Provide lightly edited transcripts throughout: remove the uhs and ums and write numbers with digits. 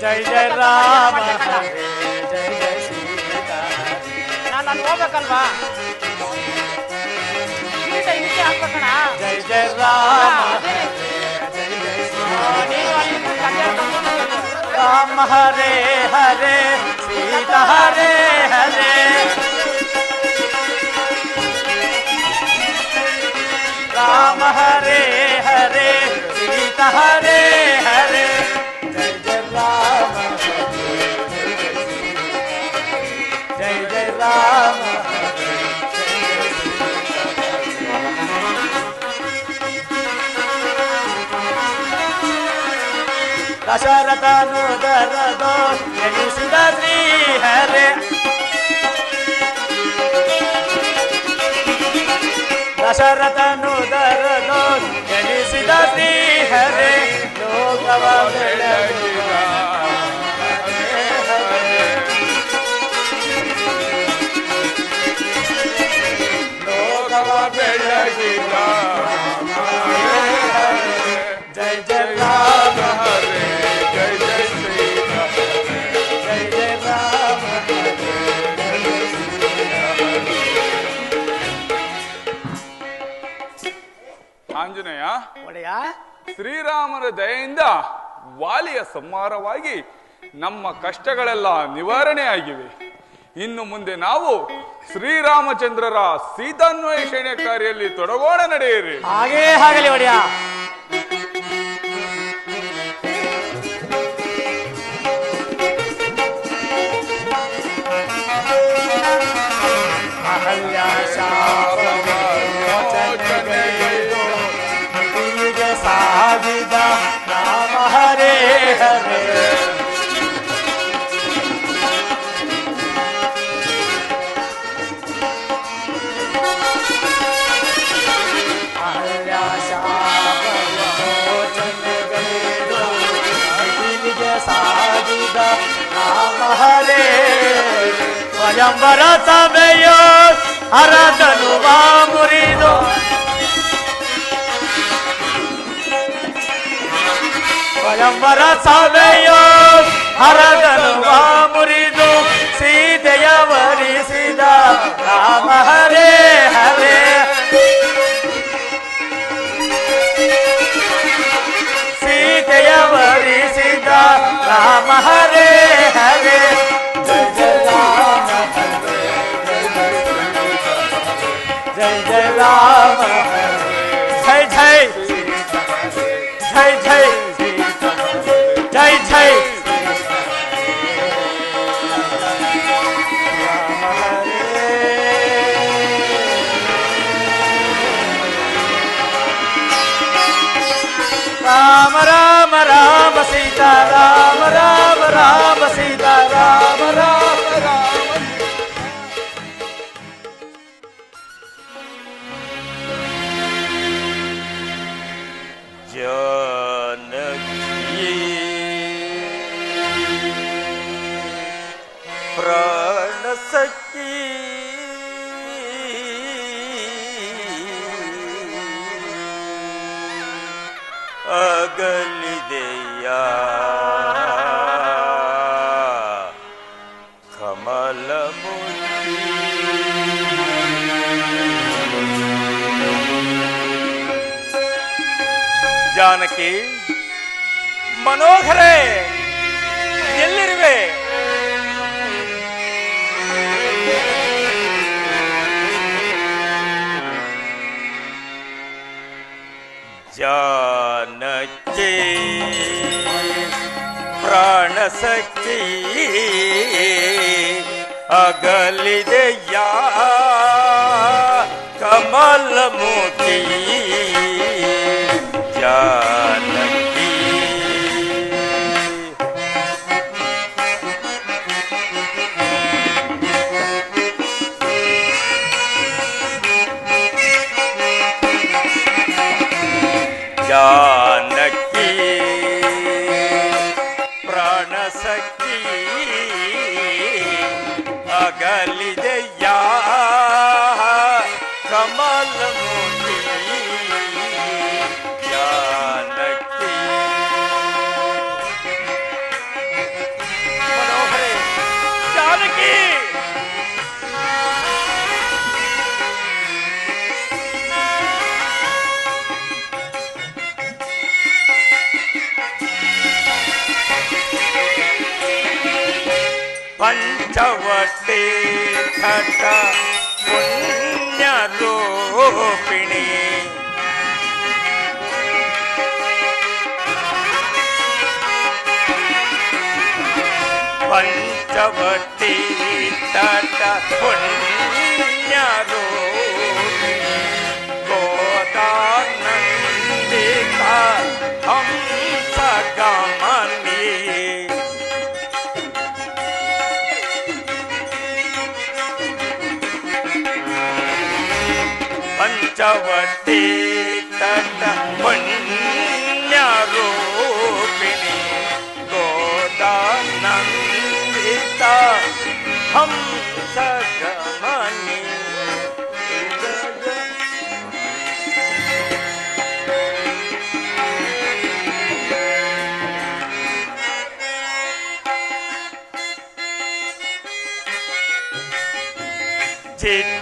ಜೈ ಜೈ ರಾಮ ಹರೇ ಜೈ ಜೈ ಸೀತಾ. ನಾನು ಅಲ್ಲಿ ಹೋಗ್ಬೇಕಲ್ವಾ? ಇದಕ್ಕೆ ಹಾಕ್ಬೇಕಣ. ಜೈ ಜೈ ರಾಮ ಜೈ ಜೈ ರಾಮ ಹರೇ ಹರೇ ಸೀತಾ ಹರೇ ಹರೇ. ರಾಮ ಹರೇ ಹರೇ ಸೀತಾ ಹರೇ ಹರೇ. ಜೈ ಜೈ ರಾಮ ಜೈ ಜೈ ರಾಮ. ದಶರಥನು ದರದೋ ಎನಿಸಿದ ಶ್ರೀ ಹರೇ. ದಶರಥನು ದರದೋ ಎನಿಸಿದ ಶ್ರೀ ಹರೇ. ಲೋಕವ ಬೆಳಗಿದ ಲೋಕವ ಬೆಳಗಿದ ಜೈ ಜೈ ರಾಮ ಹರೇ ಜೈ ಜೈ ಸೀತಾ ಜೈ ಜೈ ರಾಮ ಹರೇ ಜೈ ಜೈ ಸೀತಾ. ಆಂಜನೇಯ, ಒಡೆಯ, ಶ್ರೀರಾಮನ ದಯೆಯಿಂದ ವಾಲಿಯ ಸಂಹಾರವಾಗಿ ನಮ್ಮ ಕಷ್ಟಗಳೆಲ್ಲ ನಿವಾರಣೆಯಾಗಿವೆ. ಇನ್ನು ಮುಂದೆ ನಾವು ಶ್ರೀರಾಮಚಂದ್ರರ ಸೀತಾನ್ವೇಷಣೆ ಕಾರ್ಯದಲ್ಲಿ ತೊಡಗೋಣ, ನಡೆಯಿರಿ. ಹಾಗೇ ಆಗಲಿ ಒಡೆಯ. ಅಹಲ್ಯ ಶಾಪವೋಚನೆಗೈದು ಸಾಗಿದ ರಾಮ ಹರೇ ಹರೇ. ಅಹಲ್ಯ ಶಾಪವೋಚನೆಗೈದು ಸಾಗಿದ ರಾಮ ಹರೇ. ಸ್ವಯಂವರ ಸಭೆಯೋ ಹರದನುವ ಮುರಿದು ಸ್ವಯಂವರ ಸಭೆಯೋ ಹರದನುವ ಮುರಿದು ಸೀತೆಯ ವರಿಸಿದ ರಾಮ ಹರೇ ಹರೇ. ಸೀತೆಯ ವರಿಸಿದ ರಾಮ ಹರೇ ಹರೇ. ಜೈ ಜೈ ರಾಮ ಜೈ ಜೈ ರಾಮ ಜೈ ಜೈ ಜೈ ಜೈ ಜೈ ಜೈ ರಾಮ ರಾಮ ರಾಮ ಸೀತಾ ರಾಮ ರಾಮ ರಾಮ ಸೀತಾ ರಾಮ ರಾಮ ರಾಮ. जानकी प्राण सखी अगलिदेया कमलमुखी. जानकी ಮನೋಹರೇ, ಎಲ್ಲಿರುವೆ? जानकी ಪ್ರಾಣ ಸಖಿ ಅಗಲಿದೆಯ ಕಮಲಮುಖಿ. जानकी जानकी प्राण सखी अगलिदೆಯ कमलमुखी. जानकी ಪಂಚವಟಿ ಘಟ ಪುಣ್ಯ ರೂಪಿಣಿ ಪಂಚವಟಿ ಘಟ ಪುಣ್ಯ ರೂಪಿಣಿ ಗೋದಾನಂದಿತ ಹಂಸ ಗಮನಿ ಪಂಚವಟಿ ತಟ ಪುಣ್ಯ ರೂಪಿಣಿ ಗೋದಾನಂದಿತ ಹಂಸ ಗಮನಿ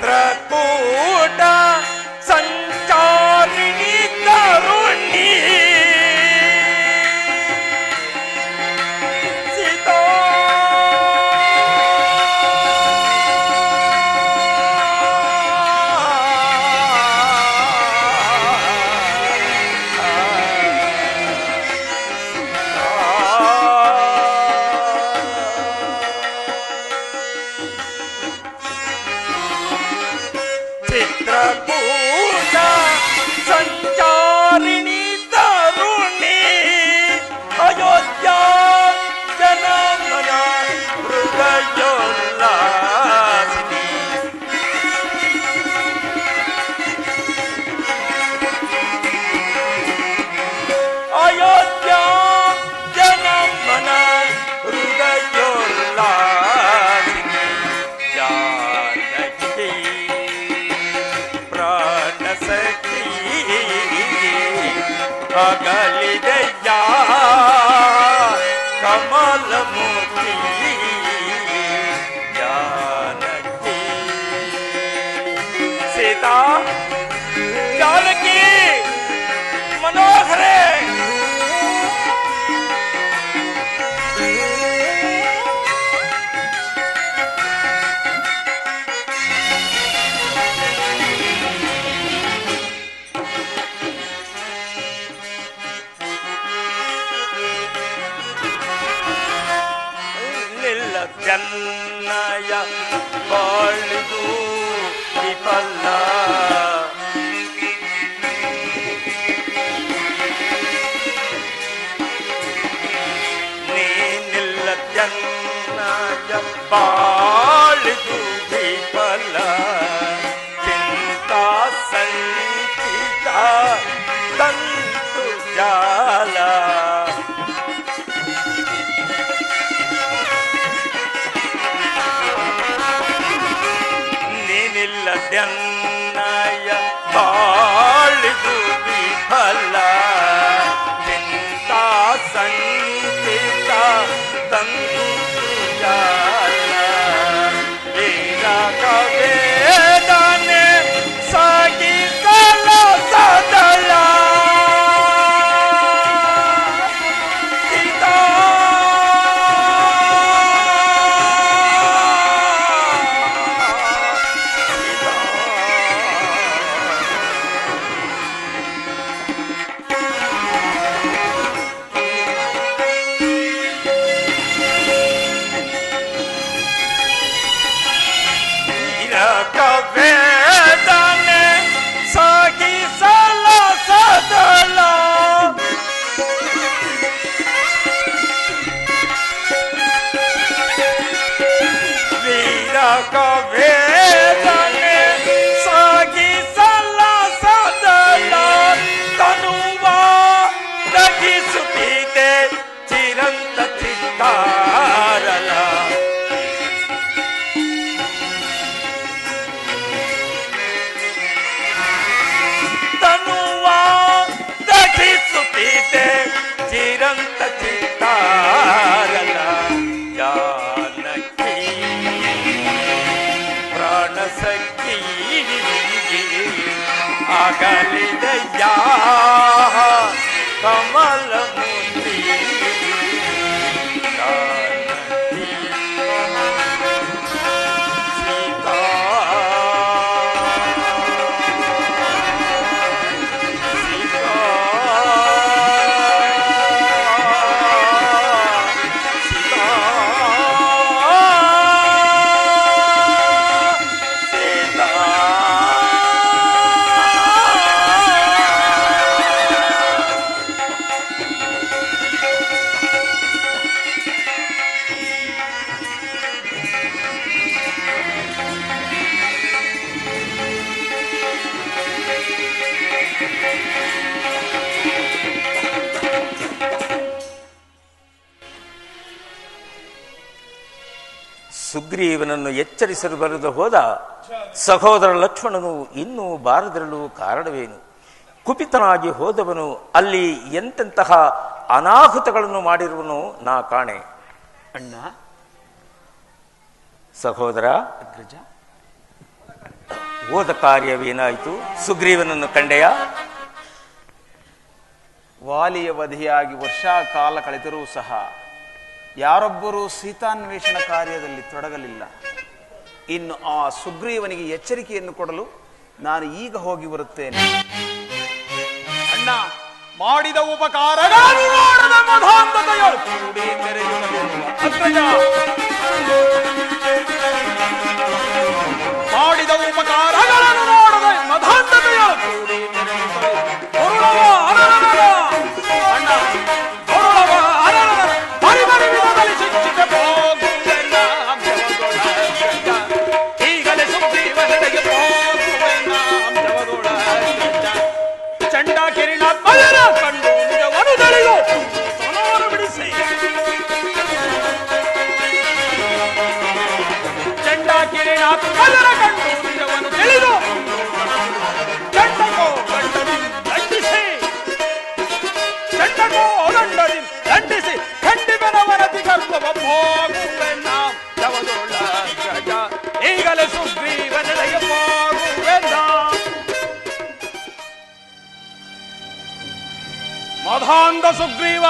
ಚಿತ್ರಕೂಟ ಸಂಚಾರಿಣಿ ತರುಣಿ ಸೀತಾ ಚಿತ್ರಕೂಟ ಸಂಚಾರಿಣಿ ತರುಣಿ ಅಯೋಧ್ಯ ಜನಮನ ಹೃದಯೋಲ್ಲಾಸಿನಿ ಅಯೋಧ್ಯ ಜನಮನ ಹೃದಯೋಲ್ಲಾಸಿನಿ ಜಾನಕಿ ಪ್ರಾಣಸಖಿ ಅಗಲಿದೆಯ ಕಮಲಮೂರ್ತಿ ಜಾನಕಿ ಸೀತಾ ಜಾನಕಿ ಮನೋಹರೇ ಜನ್ನಯ ಬಾಳಿದು ವಿಫಲ ನೀನಿಲ್ಲ ಜನ್ನಯ ಬಾಳಿದು ವಿಫಲ ಚಿಂತಾ ಸಂಚಿತ ತಂತು ಜಾಲ ದ್ಯನ್ನಯ ಬಾಳಿದು ವಿಫಲ ಚಿಂತಾ ಸಂಚಿತ ತಂತು ಜಾಲ ವೀರಕ ವೇದನೆ ಸಾಗಿಸಲ ಸದಳ ವೇದನೆ ಸಾಗಿಸಲ ಸದಳ ವೀರಕ ವೇದನೆ ಸಾಗಿಸಲ ಸದಳ ತನುವ ದಗಿಸುತ್ತಿದೆ ಚಿರಂತ ಚಿತ್ತಾರಲ ಚಿರಂತ ಚಿತ್ತಾರಲ ಜಾನಕಿ ಪ್ರಾಣಸಖಿ ಅಗಲಿದೆಯ ಕಮಲಮೂರ್ತಿ ಜಾನಕಿ ಸುಗ್ರೀವನನ್ನು ಎಚ್ಚರಿಸಲು ಬರೆದು ಹೋದ ಸಹೋದರ ಲಕ್ಷ್ಮಣನು ಇನ್ನೂ ಬಾರದಿರಲು ಕಾರಣವೇನು? ಕುಪಿತನಾಗಿ ಹೋದವನು ಅಲ್ಲಿ ಎಂತೆಂತಹ ಅನಾಹುತಗಳನ್ನು ಮಾಡಿರುವನು ನಾ ಕಾಣೆ. ಅಣ್ಣ, ಸಹೋದರ ಅಗ್ರಜ, ಹೋದ ಕಾರ್ಯವೇನಾಯಿತು? ಸುಗ್ರೀವನನ್ನು ಕಂಡೆಯ? ವಾಲಿಯ ವಧೆಯಾಗಿ ವರ್ಷಾ ಕಾಲ ಕಳೆದರೂ ಸಹ ಯಾರೊಬ್ಬರೂ ಸೀತಾನ್ವೇಷಣ ಕಾರ್ಯದಲ್ಲಿ ತೊಡಗಲಿಲ್ಲ. ಇನ್ನು ಆ ಸುಗ್ರೀವನಿಗೆ ಎಚ್ಚರಿಕೆಯನ್ನು ಕೊಡಲು ನಾನು ಈಗ ಹೋಗಿ ಬರುತ್ತೇನೆ. ಅಣ್ಣ, ಮಾಡಿದ ಉಪಕಾರಗಳನ್ನು ಮಾಡದ ಮಧಾಂಧತೆಯಳು ಕೂಡಿ ಮೆರೆಯುವ ಅಗ್ರಜ. ಮಾಡಿದ ಉಪಕಾರಗಳನ್ನು ಮಾಡದ ಮಧಾಂಧತೆಯಳು ಕೂಡಿ ಮೆರೆಯುತ್ತವೆ. ಗೌರವ ಅನನನ ಅಣ್ಣ, ಗೌರವ ಅನನನ ಪರಿಮರಿ ವಿಧದಲ್ಲಿ ಶಿಕ್ಷಿತ ಹೋಗುವೆನ ಅಂಶವದೊಳ ಅಗ್ರಜ. ಈಗಲೇ ಸುಗ್ರೀವನೆಡೆಗೆ ಹೋಗುವೆನ ಅಂಶವದೊಳ ಅಗ್ರಜ. ಚಂಡ ಕಿರಣ ಬಯರ ಕಂಡು ನಿಜವನು ತಿಳಿದು ಸೊಲೋರು ಬಿಡಿಸಿ. ಚಂಡ ಕಿರಣ ಬಯರ ಕಂಡು ನಿಜವನು ತಿಳಿದು ಚಂಡಕೋ ದಂಡದಿ ದಂಡಿಸಿ. ಚಂಡಕೋ ದಂಡದಿ ದಂಡಿಸಿ ಖಂಡಿತನ ವರದಿ ಗರ್ಭವ ಹೋಗುವೆನ ಜವದೊಳ ಅಗ್ರಜ. ಈಗಲೇ ಸುಗ್ರೀವನೆಡೆಗೆ ಹೋಗುವೆನ. ಮಧಾಂಧ ಸುಗ್ರೀವ,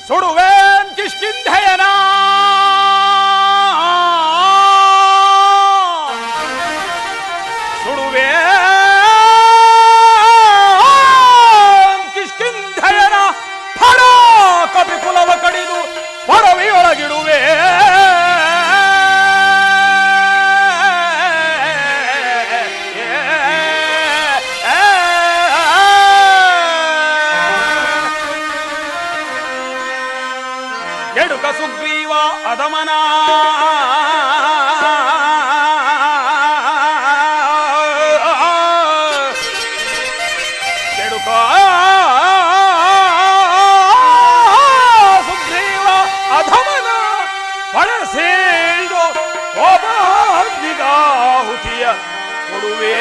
ಸುಡುವೇನ್ ಕಿಷ್ಕಿಂಧೆಯನ. ಸುಡುವೇನ್ ಕಿಷ್ಕಿಂಧೆಯನ ಫಡ ಕಪಿಕುಲವ ಕಡಿದು ಪರವಿಯೊಳಗಿಡುವೆ. ಕೆಡುಕ ಸುಗ್ರೀವ ಅಧಮನ ಕೆಡುಕ ಸುಗ್ರೀವ ಅಧಮನ ಬಳಸಿದು ಕೋಪಾಗ್ನಿಗಾಹುತಿಯ ಕೊಡುವೆ.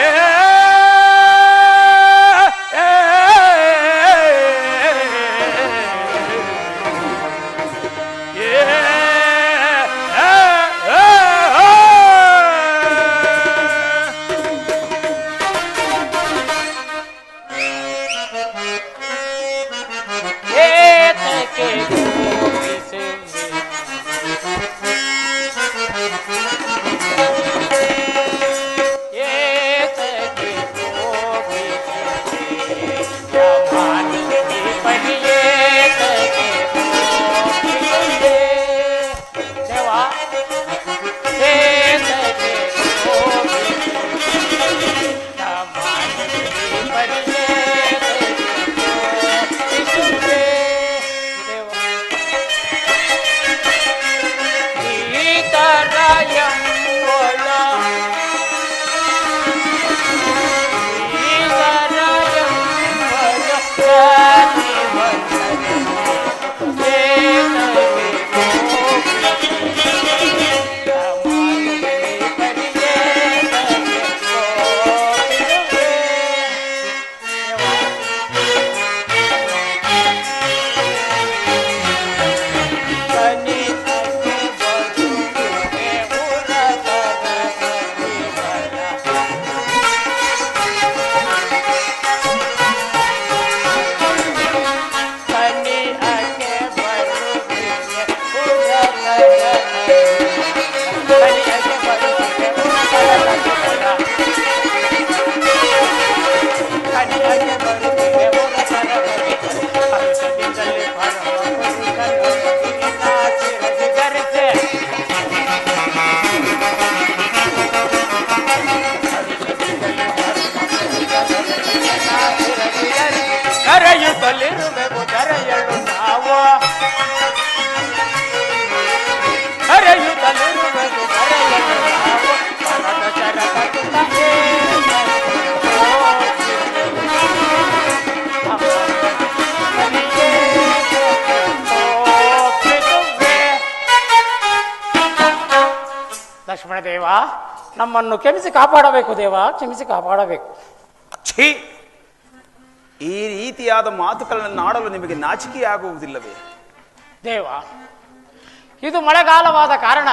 ಲಕ್ಷ್ಮಣ ದೇವ, ನಮ್ಮನ್ನು ಕ್ಷಮಿಸಿ ಕಾಪಾಡಬೇಕು ದೇವ, ಕ್ಷಮಿಸಿ ಕಾಪಾಡಬೇಕು. ಛೀ, ಈ ರೀತಿಯಾದ ಮಾತುಗಳನ್ನು ಆಡಲು ನಿಮಗೆ ನಾಚಿಕೆಯಾಗುವುದಿಲ್ಲವೇ? ದೇವ, ಇದು ಮಳೆಗಾಲವಾದ ಕಾರಣ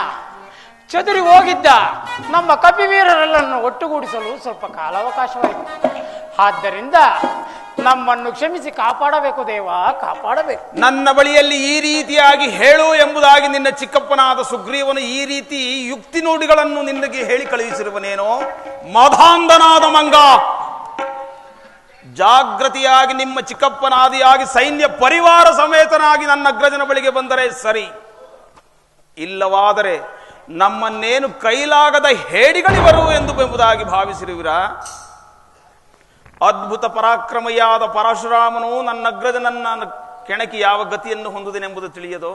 ಚದುರಿ ಹೋಗಿದ್ದ ನಮ್ಮ ಕಪಿವೀರರೆಲ್ಲರನ್ನು ಒಟ್ಟುಗೂಡಿಸಲು ಸ್ವಲ್ಪ ಕಾಲಾವಕಾಶವಾಯಿತು. ಆದ್ದರಿಂದ ನಮ್ಮನ್ನು ಕ್ಷಮಿಸಿ ಕಾಪಾಡಬೇಕು ದೇವ, ಕಾಪಾಡಬೇಕು. ನನ್ನ ಬಳಿಯಲ್ಲಿ ಈ ರೀತಿಯಾಗಿ ಹೇಳು ಎಂಬುದಾಗಿ ನಿನ್ನ ಚಿಕ್ಕಪ್ಪನಾದ ಸುಗ್ರೀವನು ಈ ರೀತಿ ಯುಕ್ತಿ ನುಡಿಗಳನ್ನು ನಿನಗೆ ಹೇಳಿ ಕಳುಹಿಸಿರುವನೇನೋ? ಮಧಾಂಧನಾದ ಮಂಗ, ಜಾಗೃತಿಯಾಗಿ ನಿಮ್ಮ ಚಿಕ್ಕಪ್ಪನಾದಿಯಾಗಿ ಸೈನ್ಯ ಪರಿವಾರ ಸಮೇತನಾಗಿ ನನ್ನ ಅಗ್ರಜನ ಬಳಿಗೆ ಬಂದರೆ ಸರಿ, ಇಲ್ಲವಾದರೆ ನಮ್ಮನ್ನೇನು ಕೈಲಾಗದ ಹೇಡಿಗಳಿವರು ಎಂಬುದಾಗಿ ಭಾವಿಸಿರುವಿರಾ? ಅದ್ಭುತ ಪರಾಕ್ರಮಿಯಾದ ಪರಶುರಾಮನು ನನ್ನ ಅಗ್ರಜನನ್ನ ಕೆಣಕಿ ಯಾವ ಗತಿಯನ್ನು ಹೊಂದುವುದೆನೆಂಬುದು ತಿಳಿಯದೋ?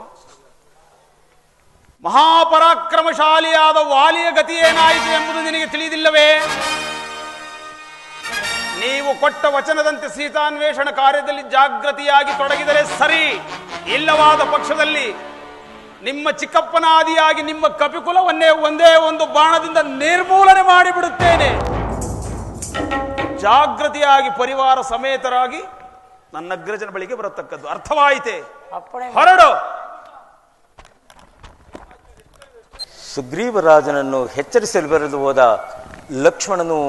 ಮಹಾಪರಾಕ್ರಮಶಾಲಿಯಾದ ವಾಲಿಯ ಗತಿ ಏನಾಯಿತು ಎಂಬುದು ನಿನಗೆ ತಿಳಿದಿಲ್ಲವೇ? ನೀವು ಕೊಟ್ಟ ವಚನದಂತೆ ಸೀತಾನ್ವೇಷಣ ಕಾರ್ಯದಲ್ಲಿ ಜಾಗೃತಿಯಾಗಿ ತೊಡಗಿದರೆ ಸರಿ, ಇಲ್ಲವಾದ ಪಕ್ಷದಲ್ಲಿ ನಿಮ್ಮ ಚಿಕ್ಕಪ್ಪನಾದಿಯಾಗಿ ನಿಮ್ಮ ಕಪಿಕುಲವನ್ನೇ ಒಂದೇ ಒಂದು ಬಾಣದಿಂದ ನಿರ್ಮೂಲನೆ ಮಾಡಿಬಿಡುತ್ತೇನೆ. ಜಾಗೃತಿಯಾಗಿ ಪರಿವಾರ ಸಮೇತರಾಗಿ ನನ್ನ ಅಗ್ರಜನ ಬಳಿಗೆ ಬರತಕ್ಕದ್ದು. ಅರ್ಥವಾಯಿತೆ? ಹೊರಡು. ಸುಗ್ರೀವರಾಜನನ್ನು ಎಚ್ಚರಿಸಲು ಬರೆದು ಹೋದ ಲಕ್ಷ್ಮಣನು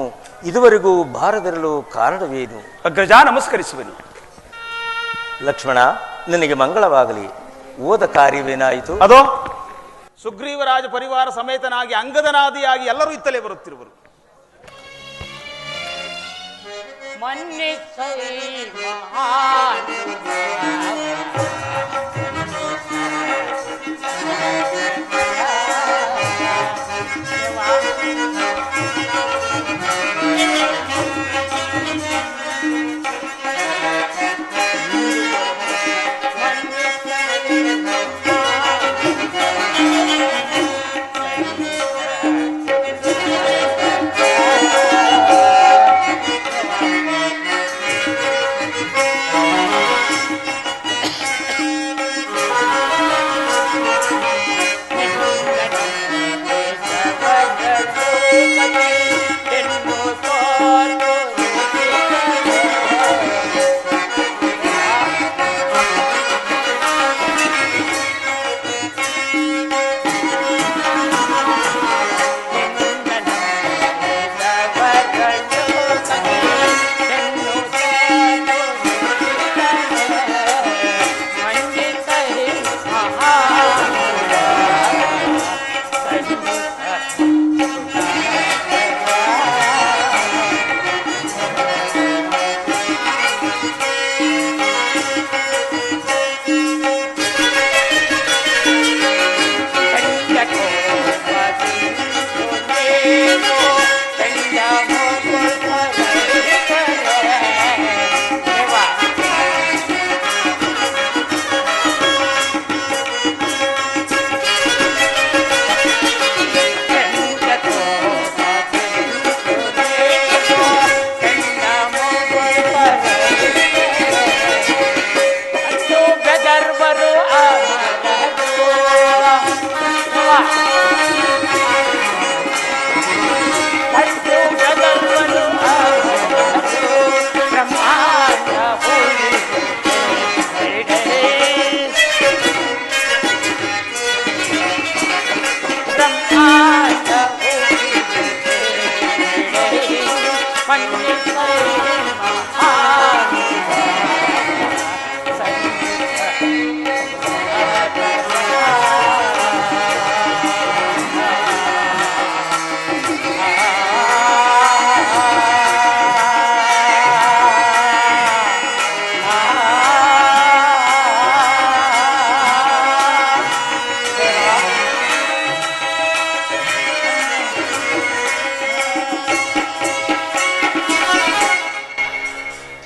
ಇದುವರೆಗೂ ಬಾರದಿರಲು ಕಾರಣವೇನು? ಅಗ್ರಜ, ನಮಸ್ಕರಿಸುವೆನು. ಲಕ್ಷ್ಮಣ, ನಿನಗೆ ಮಂಗಳವಾಗಲಿ. ಹೋದ ಕಾರ್ಯವೇನಾಯಿತು? ಅದೋ ಸುಗ್ರೀವರಾಜ ಪರಿವಾರ ಸಮೇತನಾಗಿ ಅಂಗದನಾದಿಯಾಗಿ ಎಲ್ಲರೂ ಇತ್ತಲೇ ಬರುತ್ತಿರುವರು.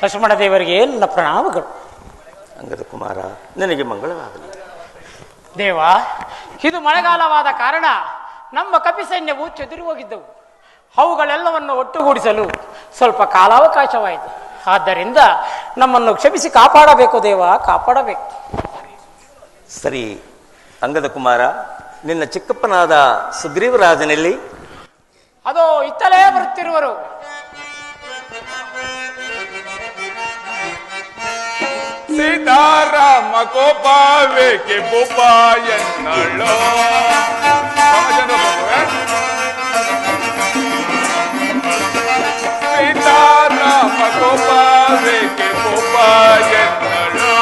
ಲಕ್ಷ್ಮಣ ದೇವರಿಗೆ ನನ್ನ ಪ್ರಣಾಮಗಳು. ಅಂಗದ ಕುಮಾರ, ನನಗೆ ಮಂಗಳವಾಗಲಿ. ದೇವ, ಇದು ಮಳೆಗಾಲವಾದ ಕಾರಣ ನಮ್ಮ ಕಪಿ ಸೈನ್ಯವು ಚದುರಿ ಹೋಗಿದ್ದವು. ಅವುಗಳೆಲ್ಲವನ್ನು ಒಟ್ಟುಗೂಡಿಸಲು ಸ್ವಲ್ಪ ಕಾಲಾವಕಾಶವಾಯಿತು. ಆದ್ದರಿಂದ ನಮ್ಮನ್ನು ಕ್ಷಮಿಸಿ ಕಾಪಾಡಬೇಕು ದೇವ, ಕಾಪಾಡಬೇಕು. ಸರಿ ಅಂಗದ ಕುಮಾರ, ನಿನ್ನ ಚಿಕ್ಕಪ್ಪನಾದ ಸುಗ್ರೀವರಾಜನಲ್ಲಿ? ಅದು ಇತ್ತಲೇ ಬರುತ್ತಿರುವರು. ಸೀತಾರಾಮ ಕೋಪವೇಕೆ ಭೂಪ ಎನ್ನಳು. ಸೀತಾರಾಮ ಕೋಪವೇಕೆ ಭೂಪ ಎನ್ನಳು.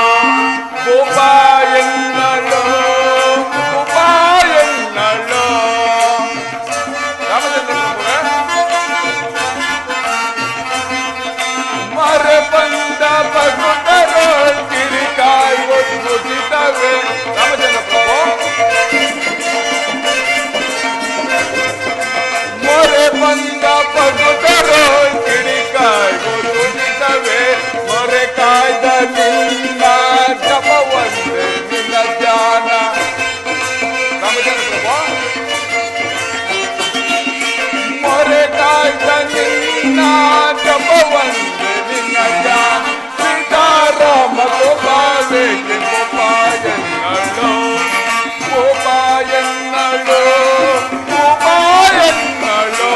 ಭೂಪ ಎನ್ನಳು, ಭೂಪ ಎನ್ನಳು. ರಾಮಚಂದ್ರ ಮರೆ ಬಂದ ಭಗವಂತರು ಕಿರಿಕಾಯಿ ಮುಗಿತವೆ. ರಾಮಚಂದ್ರ ಪ್ರಭು ಮೊರೆ ಬಂದ ಭಗವಂತರು ಕಿರಿಕಾಯಿ ಮುಗಿತವೆ. ಮೊರೆ ಕಾಯ್ದ ನಿನ್ನ ಜಪವಂದೆ ನಿನ್ನ ಧ್ಯಾನ. ರಾಮಚಂದ್ರ ಪ್ರಭು ಮೊರೆ ಕಾಯ್ದ ನಿನ್ನ ಜಪವಂದೆ ನಿನ್ನ ಧ್ಯಾನ. ಸೀತಾರಾಮ ಗೋಪಾವೇಕೆ ಗೋಪಾಯನ್ನಳು. ಗೋಪಾಯನ್ನಳು, ಗೋಪಾಯನ್ನಳು.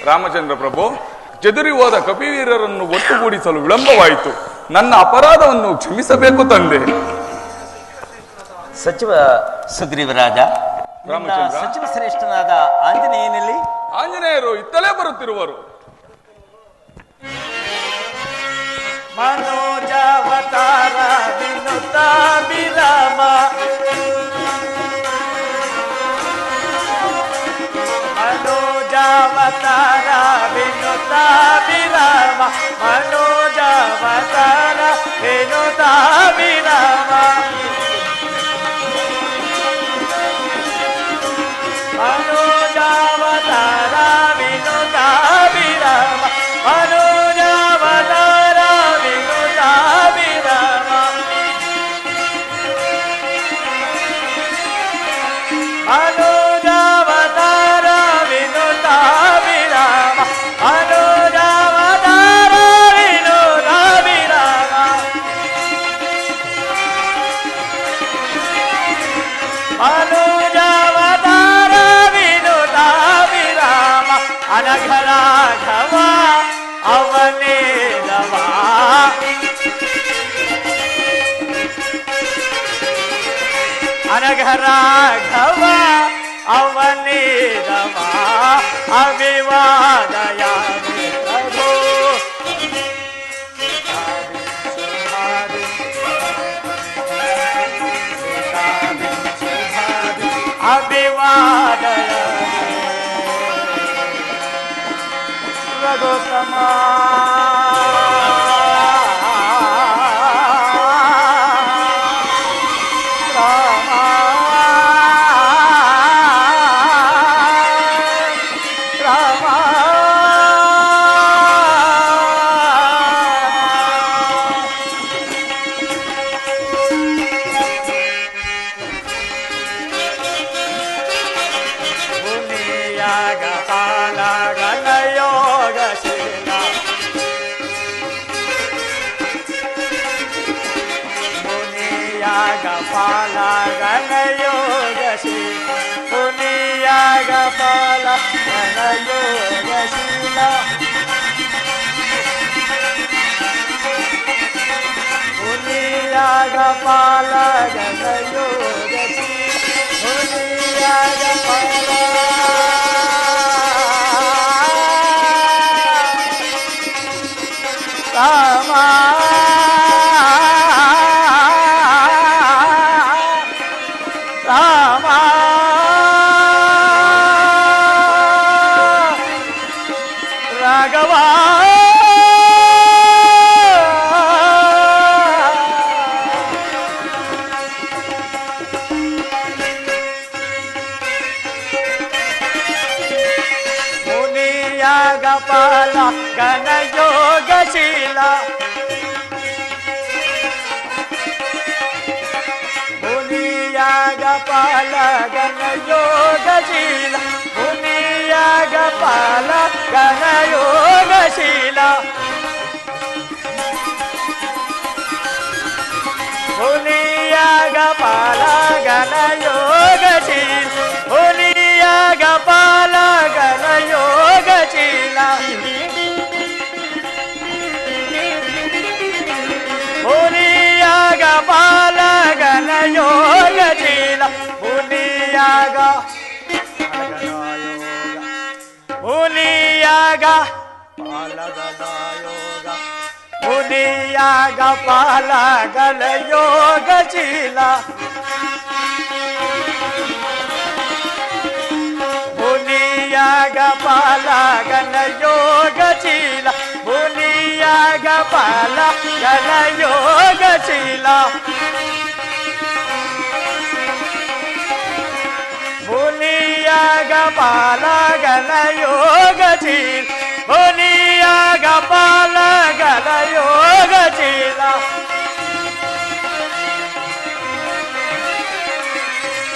ರಾಮಚಂದ್ರ ಪ್ರಭು, ಚದುರಿ ಹೋದ ಕಪಿವೀರರನ್ನು ಒಟ್ಟುಗೂಡಿಸಲು ವಿಳಂಬವಾಯಿತು. ನನ್ನ ಅಪರಾಧವನ್ನು ಕ್ಷಮಿಸಬೇಕು ತಂದೆ. ಸಚಿವ ಸುಗ್ರೀವರಾಜ, ರಾಮಚಂದ್ರ. ಸಚಿವ ಶ್ರೇಷ್ಠನಾದ ಆಂಜನೇಯನಲ್ಲಿ? ಆಂಜನೇಯರು ಇತ್ತಲೇ ಬರುತ್ತಿರುವರು. ಮನೋಜಾವತಾರ ವಿನುತ ವಿರಾಮ. ಮನೋಜಾವತಾರ ವಿನುತ ವಿರಾಮ. ಮನೋಜಾವತಾರ ವಿನುತ ವಿರಾಮ. ಮನೋಜಾವತಾರ ವಿನುತ ವಿರಾಮ. ಮನೋಜಾವತಾರ ವಿನುತ ವಿರಾಮ. ಮನೋಜಾವತಾರ ವಿನುತ ವಿರಾಮ. ಮನೋಜಾವತಾರ ವಿನುತ ವಿರಾಮ. ಮನೋಜಾವತಾರ ವಿನುತ ವಿರಾಮ. ಅನಘರಾಘವ ಅವನೇದವ. ಅನಘರಾಘವ ಅವನೇದವ. ಅಭಿವಾದಯಾಮಿ ಪ್ರಭು. ಅಭಿವಾದಯಾಮಿ ರಘುತ್ತಮ. ಪಾಲ ಗಣಯೋಗಶೀಲ ಪುನಿಯಾಗ ಪಾಲ ಗಣಯೋಗಶೀಲ. ಪುನಿಯಾಗ ಪಾಲ ಗಣಯೋಗಶೀಲ. ಪುನಿಯಾಗ ಪಾಲ ರಾಮ. ರಾಮ ರಾಘವ ಮುನಿಯಾಗ ಪಾಲ ಗಣಯೋಗಶೀಲ. ಮುನಿಯಾಗ ಪಾಲ ಗಣಯೋಗಶೀಲ. ಮುನಿಯಾಗ ಪಾಲ ಗಣಯೋಗಶೀಲ. ಮುನಿಯಾಗ ಪಾಲ ಪಾಲಗಲ ಯೋಗ ಮುನಿಯಾಗ ಪಾಲಗಲ ಯೋಗಶೀಲ ಮುನಿಯಾಗ ಪಾಲಗಲ ಯೋಗಶೀಲ ಮುನಿಯಾಗ ಪಾಲಗಲ ಯೋಗಶೀಲ ಮುನಿಯಾಗ ಪಾಲಗಲ ಯೋಗಶೀಲ ಮುನಿಯಾಗ ಪಾಲಗಲ ಯೋಗಶೀಲ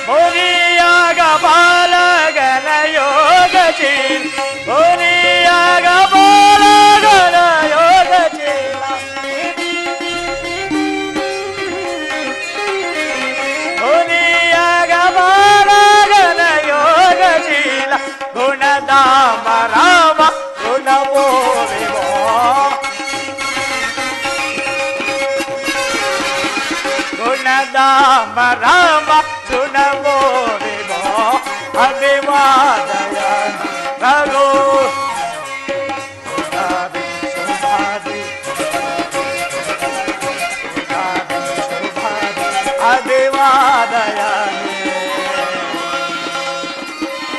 ಮುನಿಯಾಗ ಪಾಲಗಲ ಯೋಗಶೀಲ ಮುನಿಯಾಗ ಪಾಲಗಲ ಯೋಗಶೀಲ ಮುನಿಯಾಗ ಪಾಲಗಲ ಯೋಗಶೀಲ ಗುಣಧಾಮ ರಾಮ ಗುಣವೋ ವಿಭೋ ಗುಣಧಾಮ ರಾಮ ಗುಣವೋ ವಿಭೋ ಅಭಿವಾದಯ ರಘು ಅಭಿವಾದಯ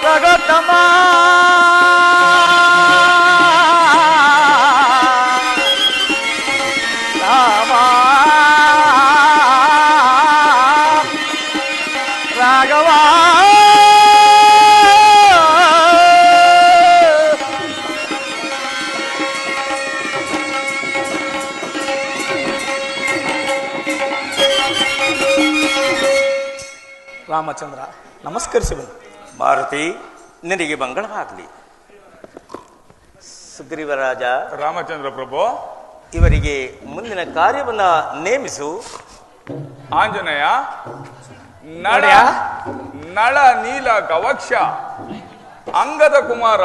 ರಘುತ್ತಮ ರಾಮ ರಾಘವ ರಾಮಚಂದ್ರ ನಮಸ್ಕರಿಸಿ ಬಂದು. ಮಾರುತಿ, ನಿನಗೆ ಮಂಗಳವಾಗಲಿ. ಸುಗ್ರೀವರಾಜ, ರಾಮಚಂದ್ರ ಪ್ರಭು, ಇವರಿಗೆ ಮುಂದಿನ ಕಾರ್ಯವನ್ನ ನೇಮಿಸು. ಆಂಜನೇಯ, ನಳ ನಳ ನೀಲ ಗವಕ್ಷ ಅಂಗದ ಕುಮಾರ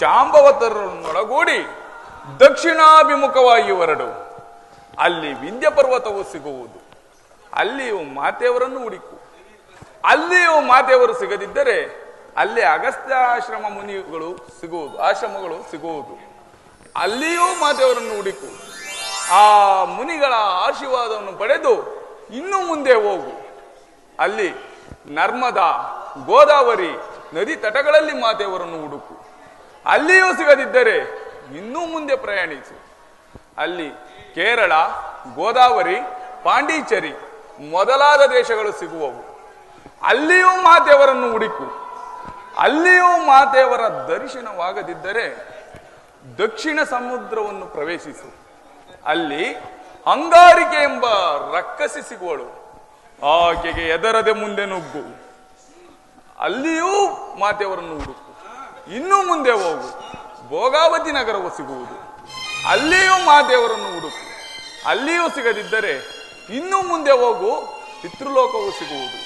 ಜಾಂಬವತರನ್ನೊಳಗೂಡಿ ದಕ್ಷಿಣಾಭಿಮುಖವಾಗಿ ಹೊರಡು. ಅಲ್ಲಿ ವಿಂಧ್ಯ ಪರ್ವತವು ಸಿಗುವುದು. ಅಲ್ಲಿಯೂ ಮಾತೆಯವರನ್ನು ಹುಡುಕು. ಅಲ್ಲಿಯೂ ಮಾತೆಯವರು ಸಿಗದಿದ್ದರೆ ಅಲ್ಲಿ ಅಗಸ್ತ್ಯಾಶ್ರಮ ಮುನಿಗಳು ಸಿಗುವುದು, ಆಶ್ರಮಗಳು ಸಿಗುವುದು. ಅಲ್ಲಿಯೂ ಮಾತೆಯವರನ್ನು ಹುಡುಕು. ಆ ಮುನಿಗಳ ಆಶೀರ್ವಾದವನ್ನು ಪಡೆದು ಇನ್ನು ಮುಂದೆ ಹೋಗು. ಅಲ್ಲಿ ನರ್ಮದಾ, ಗೋದಾವರಿ ನದಿ ತಟಗಳಲ್ಲಿ ಮಾತೆಯವರನ್ನು ಹುಡುಕು. ಅಲ್ಲಿಯೂ ಸಿಗದಿದ್ದರೆ ಇನ್ನೂ ಮುಂದೆ ಪ್ರಯಾಣಿಸು. ಅಲ್ಲಿ ಕೇರಳ, ಗೋದಾವರಿ, ಪಾಂಡಿಚೇರಿ ಮೊದಲಾದ ದೇಶಗಳು ಸಿಗುವವು. ಅಲ್ಲಿಯೂ ಮಾತೆಯವರನ್ನು ಹುಡುಕು. ಅಲ್ಲಿಯೂ ಮಾತೆಯವರ ದರ್ಶನವಾಗದಿದ್ದರೆ ದಕ್ಷಿಣ ಸಮುದ್ರವನ್ನು ಪ್ರವೇಶಿಸು. ಅಲ್ಲಿ ಅಂಗಾರಿಕೆ ಎಂಬ ರಕ್ಕಸಿ ಸಿಗುವಳು. ಆಕೆಗೆ ಎದರದೆ ಮುಂದೆ ನುಗ್ಗು. ಅಲ್ಲಿಯೂ ಮಾತೆಯವರನ್ನು ಹುಡುಕು. ಇನ್ನೂ ಮುಂದೆ ಹೋಗು. ಭೋಗಾವತಿ ನಗರವು ಸಿಗುವುದು. ಅಲ್ಲಿಯೂ ಮಾತೆಯವರನ್ನು ಹುಡುಕು. ಅಲ್ಲಿಯೂ ಸಿಗದಿದ್ದರೆ ಇನ್ನೂ ಮುಂದೆ ಹೋಗು. ಪಿತೃಲೋಕವು ಸಿಗುವುದು.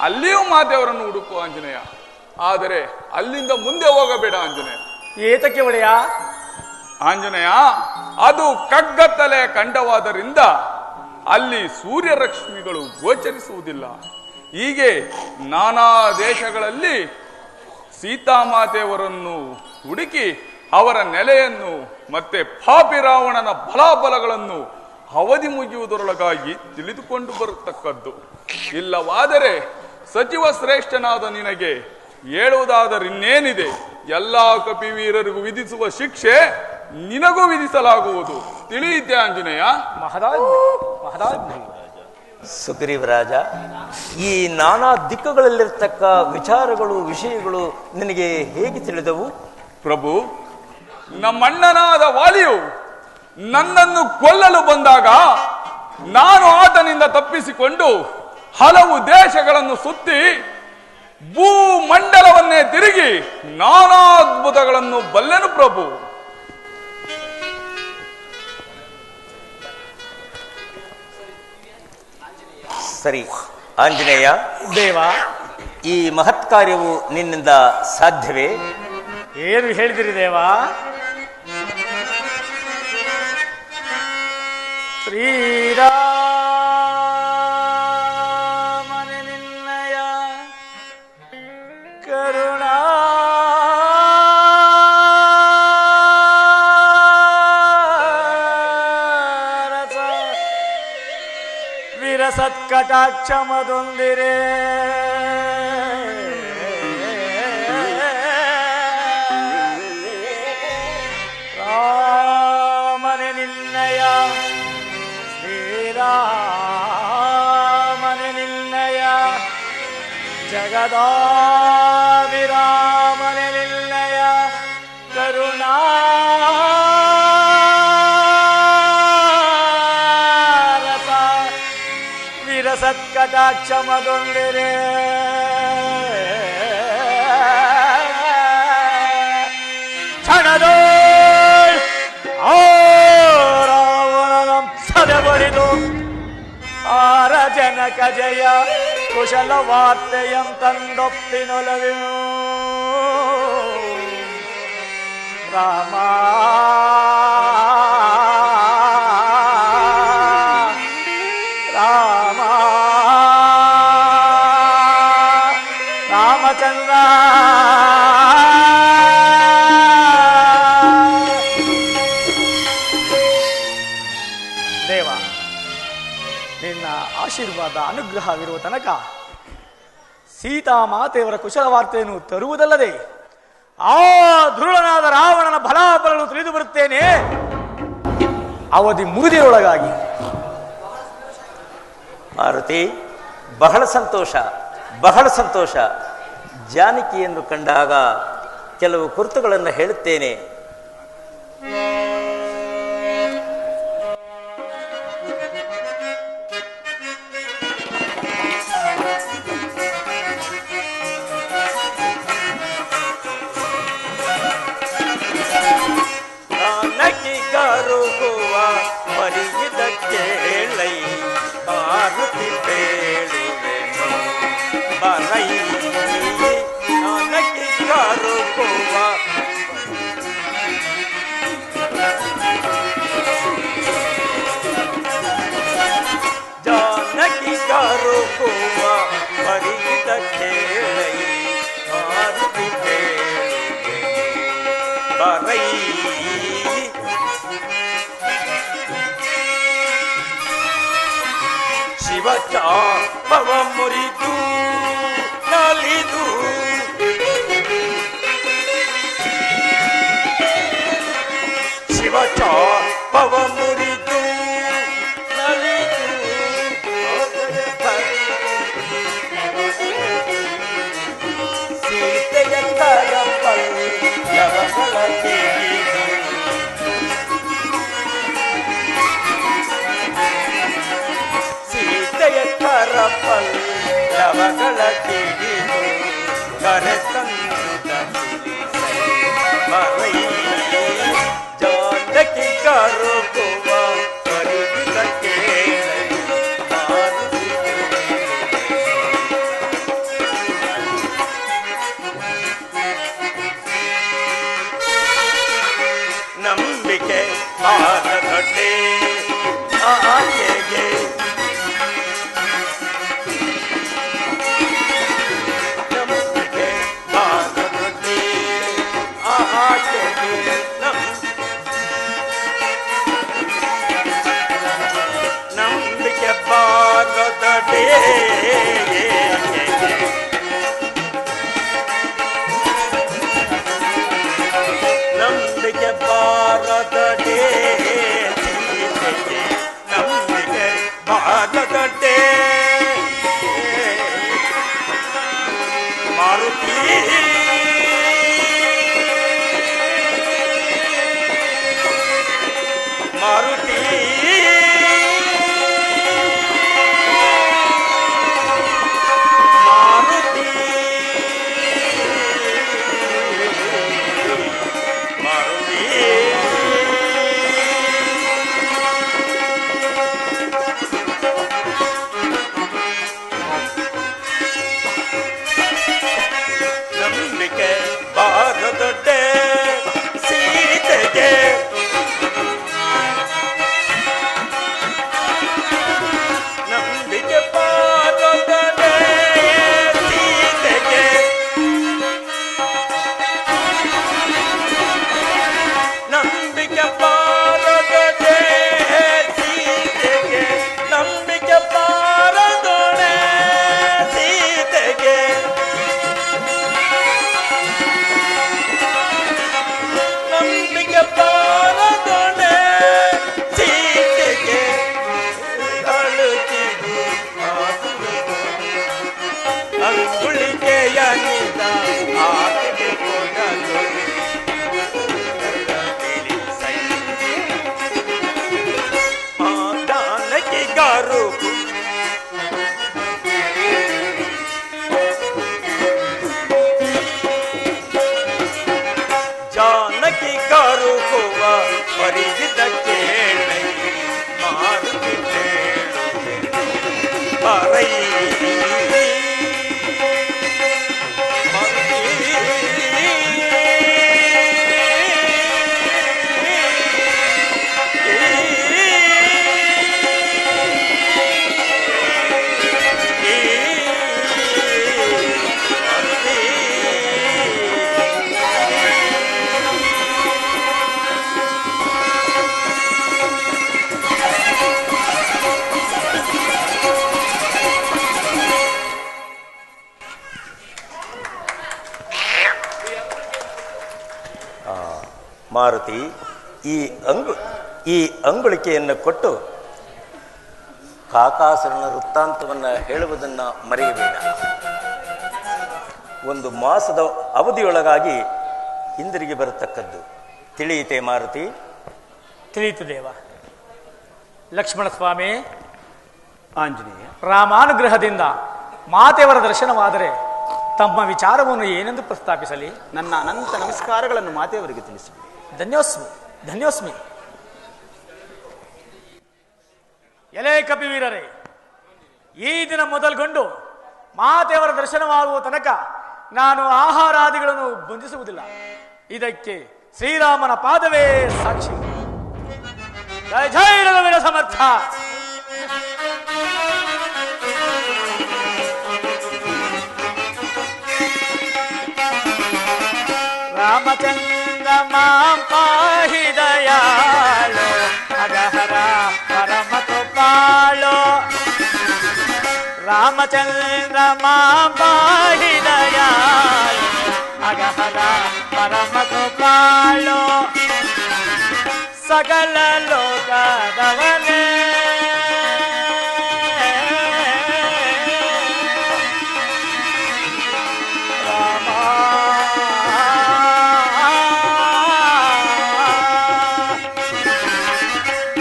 ಅಲ್ಲಿಯೂ ಮಾತೆಯವರನ್ನು ಹುಡುಕು ಆಂಜನೇಯ. ಆದರೆ ಅಲ್ಲಿಂದ ಮುಂದೆ ಹೋಗಬೇಡ ಆಂಜನೇಯ. ಏತಕ್ಕೆ ಒಡೆಯ? ಆಂಜನೇಯ, ಅದು ಕಗ್ಗತ್ತಲೆ ಖಂಡವಾದ್ದರಿಂದ ಅಲ್ಲಿ ಸೂರ್ಯರಶ್ಮಿಗಳು ಗೋಚರಿಸುವುದಿಲ್ಲ. ಹೀಗೆ ನಾನಾ ದೇಶಗಳಲ್ಲಿ ಸೀತಾಮಾತೆಯವರನ್ನು ಹುಡುಕಿ ಅವರ ನೆಲೆಯನ್ನು ಮತ್ತೆ ಪಾಪಿ ರಾವಣನ ಬಲಾಬಲಗಳನ್ನು ಅವಧಿ ಮುಗಿಯುವುದರೊಳಗಾಗಿ ತಿಳಿದುಕೊಂಡು ಬರತಕ್ಕದ್ದು. ಇಲ್ಲವಾದರೆ ಸಚಿವ ಶ್ರೇಷ್ಠನಾದ ನಿನಗೆ ಹೇಳುವುದಾದರೆ ಇನ್ನೇನಿದೆ? ಎಲ್ಲಾ ಕಪಿವೀರರಿಗೂ ವಿಧಿಸುವ ಶಿಕ್ಷೆ ನಿನಗೂ ವಿಧಿಸಲಾಗುವುದು. ತಿಳಿಯಿತೆ ಆಂಜನೇಯ? ಮಹದಾಜ್ಞೆ. ಸುಗ್ರೀವರಾಜ, ಈ ನಾನಾ ದಿಕ್ಕುಗಳಲ್ಲಿರ್ತಕ್ಕ ವಿಚಾರಗಳು, ವಿಷಯಗಳು ನಿನಗೆ ಹೇಗೆ ತಿಳಿದವು? ಪ್ರಭು, ನಮ್ಮಣ್ಣನಾದ ವಾಲಿಯು ನನ್ನನ್ನು ಕೊಲ್ಲಲು ಬಂದಾಗ ನಾನು ಆತನಿಂದ ತಪ್ಪಿಸಿಕೊಂಡು ಹಲವು ದೇಶಗಳನ್ನು ಸುತ್ತಿ ಭೂಮಂಡಲವನ್ನೇ ತಿರುಗಿ ನಾನಾ ಅದ್ಭುತಗಳನ್ನು ಬಲ್ಲೆನು ಪ್ರಭು. ಸರಿ ಆಂಜನೇಯ ದೇವ, ಈ ಮಹತ್ ಕಾರ್ಯವು ನಿನ್ನಿಂದ ಸಾಧ್ಯವೇ? ಏನು ಹೇಳಿದಿರಿ ದೇವ? ಶ್ರೀರಾಮನೆ ನಿನ್ನಯ ಕರುಣಾ ವಿರಸತ್ಕಟಾಕ್ಷಮದೊಂದಿರೆ ರಾಮನೆ ನಿನ್ನಯ ಶ್ರೀರಾಮನೆ ನಿನ್ನಯ ಜಗದಾಭಿರಾಮನೆ ನಿನ್ನಯ ಕರುಣಾ ಸತ್ಕಟಾಕ್ಷಮದೊಂದಿರೆ ಕ್ಷಣದೋ ರಾವಣನ ಸದೆ ಬರಿದು ಆರ ಜನಕ ಜಯ ಕುಶಲ ವಾರ್ತೆಯಂ ತಂದೊಪ್ಪಿನೊಲವಿ ರಾಮ ರಾಮಚಂದ್ರ ದೇವ, ನಿನ್ನ ಆಶೀರ್ವಾದ ಅನುಗ್ರಹವಿರುವ ತನಕ ಸೀತಾ ಮಾತೆಯವರ ಕುಶಲ ವಾರ್ತೆಯನ್ನು ತರುವುದಲ್ಲದೆ ಆ ಧೃಢನಾದ ರಾವಣನ ಬಲಾಬಲನ್ನು ತಿಳಿದು ಬರುತ್ತೇನೆ. ಅವಧಿ ಮುಗಿದಿರೊಳಗಾಗಿ ಮಾರುತಿ, ಬಹಳ ಸಂತೋಷ, ಬಹಳ ಸಂತೋಷ. ಜಾನಕಿಯನ್ನು ಕಂಡಾಗ ಕೆಲವು ಕುರಿತುಗಳನ್ನು ಹೇಳುತ್ತೇನೆ. ಜಾನಕಿ ಗರುಗುವ ಮರಿಗಿದಕ್ಕೆ ಹೇಳೈ ಮಾರುತಿ ಬೇಡುವೆನು ಬರೈ ಜಾನಕಿ ಗರುಗುವ ಜಾನಕಿ ಗರುಗುವ ಮರಿಗಿದಕ್ಕೆ ಹೇಳೈ ಮಾರುತಿ ಬೇಡುವೆನು ಬರೈ ಶಿವಚಾಪವ ಮುರಿದು ನಲಿದು ಶಿವಚಾಪವ ಮುರಿದು ನಲಿದು ಸೀತೆಯ ಕರಪಲ್ಲವಗಳ ತೆಗೆದು ಕರಪಲ್ಲವಗಳ ಕಿಡಿದು ಕರೆತಂದ ಮರೈ ಜಾನಕಿ ಕರುಗುವ ಕರುಗಿದ ಕೇಳಲಿ ನಂಬಿಕೆ ಆದೊಡ್ಡೆ ಆಕೆಗೆ ನಂಬಿಕೆ ಬಾರದಡೆ ನಂಬಿಕೆ ಬಾರದಡೆ ನಂಬಿಕೆ ಬಾರದಡೆ ಮಾರುತಿ ಮಾರುತಿ ಮಾರುತಿ ಮಾರುತಿ ನಂಬಿಕೆ ಹರೈ ಮಾರುತಿ, ಈ ಅಂಗುಳಿಕೆಯನ್ನು ಕೊಟ್ಟು ಕಾಕಾಸುರನ ವೃತ್ತಾಂತವನ್ನು ಹೇಳುವುದನ್ನು ಮರೆಯಬೇಡ. ಒಂದು ಮಾಸದ ಅವಧಿಯೊಳಗಾಗಿ ಹಿಂದಿರುಗಿ ಬರತಕ್ಕದ್ದು. ತಿಳಿಯಿತೆ ಮಾರುತಿ? ತಿಳಿಯಿತು ದೇವ. ಲಕ್ಷ್ಮಣ ಸ್ವಾಮಿ, ಆಂಜನೇಯ, ರಾಮಾನುಗ್ರಹದಿಂದ ಮಾತೆಯವರ ದರ್ಶನವಾದರೆ ತಮ್ಮ ವಿಚಾರವನ್ನು ಏನೆಂದು ಪ್ರಸ್ತಾಪಿಸಲಿ? ನನ್ನ ಅನಂತ ನಮಸ್ಕಾರಗಳನ್ನು ಮಾತೆಯವರಿಗೆ ತಿಳಿಸಬೇಕು. ಧನ್ಯೋಸ್ಮಿ, ಧನ್ಯೋಸ್ಮಿ. ಎಲೆ ಕಪಿವೀರರೇ, ಈ ದಿನ ಮೊದಲುಗೊಂಡು ಮಾತೆಯವರ ದರ್ಶನವಾಗುವ ತನಕ ನಾನು ಆಹಾರಾದಿಗಳನ್ನು ಬಂಧಿಸುವುದಿಲ್ಲ. ಇದಕ್ಕೆ ಶ್ರೀರಾಮನ ಪಾದವೇ ಸಾಕ್ಷಿ. ಜಯ ಜಯ ರಘುವೀರ ಸಮರ್ಥ. ರಾಮಚಂದ್ರ ಮಾಂ ಪಾಹಿ ದಯಾಳು, ಅಗಹರ ಪರಮ ಕೃಪಾಳು. ರಾಮಚಂದ್ರ ಮಾಂ ಪಾಹಿ ದಯಾಳು, ಅಗಹರ ಪರಮ ಕೃಪಾಳು. ಸಕಲ ಲೋಕದವನೇ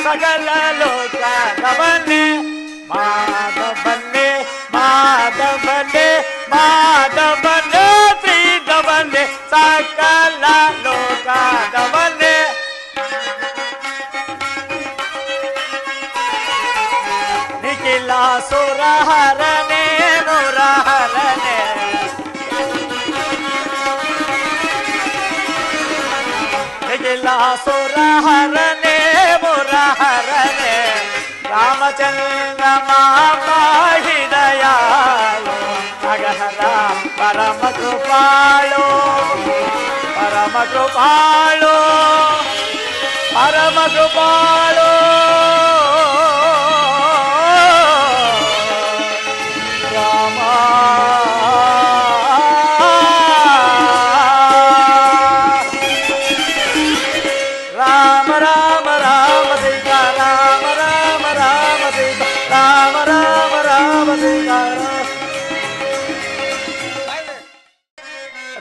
ಸಕಲ ಲೋಕದವನೇ ಮಾಧವನೇ ಮಾಧವನೇ ಮಾಧವನೇ ಶ್ರೀಧವನೇ ಸಕಲ ಲೋಕದವನೇ. ನಿಖಿಲ ಸುರಹರನೇ ಮುರಹರನೇ ನಿಖಿಲ ಸುರಹರನೇ ಮುರಹರನೇ. ರಾಮಚಂದ್ರ ಮಾಪಾಹಿ ದಯಾಳು, ಅಗಹರ ಪರಮ ಕೃಪಾಳು. ಪರಮ ಕೃಪಾಳು, ಪರಮ ಕೃಪಾಳು. ರಾಮ ರಾಮ ರಾಮ ರಾಮ ಸೀತಾ ರಾಮ ರಾಮ ರಾಮ ಸೀತಾ ರಾಮ ರಾಮ ರಾಮ ಸೀತಾ